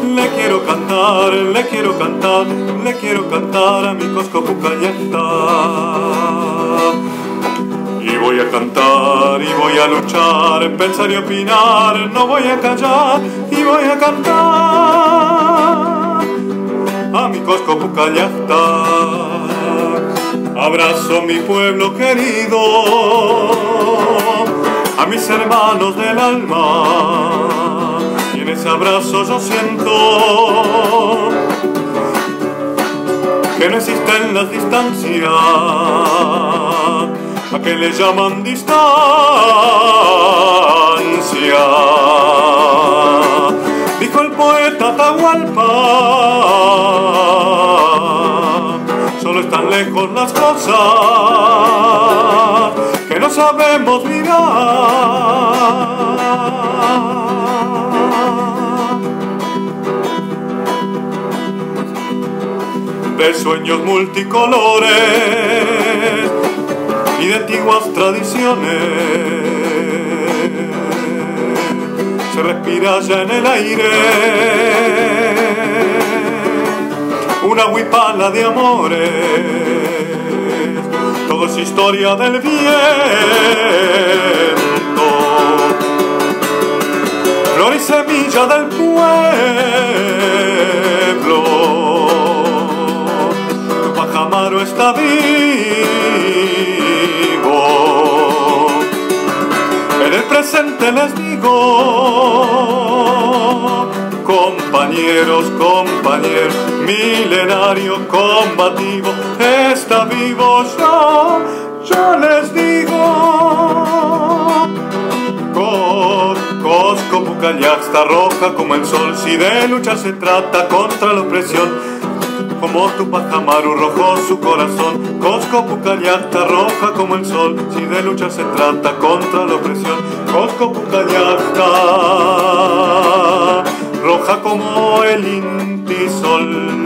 le quiero cantar, le quiero cantar, le quiero cantar a mi Cosco Pucallacta. Y voy a cantar y voy a luchar, pensar y opinar, no voy a callar y voy a cantar a mi Cosco Pucallacta. Abrazo mi pueblo querido, a mis hermanos del alma, y en ese abrazo yo siento que no existen las distancias, a que le llaman distancia. Dijo el poeta Atahualpa, solo están lejos las cosas que no sabemos mirar. De sueños multicolores y de antiguas tradiciones se respira ya en el aire una huipala de amores. Todo es historia del viento, flor y semilla del pueblo. Tupac Amaru está vivo, en el presente les digo, compañeros, compañeros, milenario combativo, está vivo yo les digo. Cosco Pucallacta, roja como el sol, si de lucha se trata contra la opresión, como Tupac Amaru rojo su corazón. Cosco Pucallacta, roja como el sol, si de lucha se trata contra la opresión. Cosco Pucallacta, roja como el inti sol.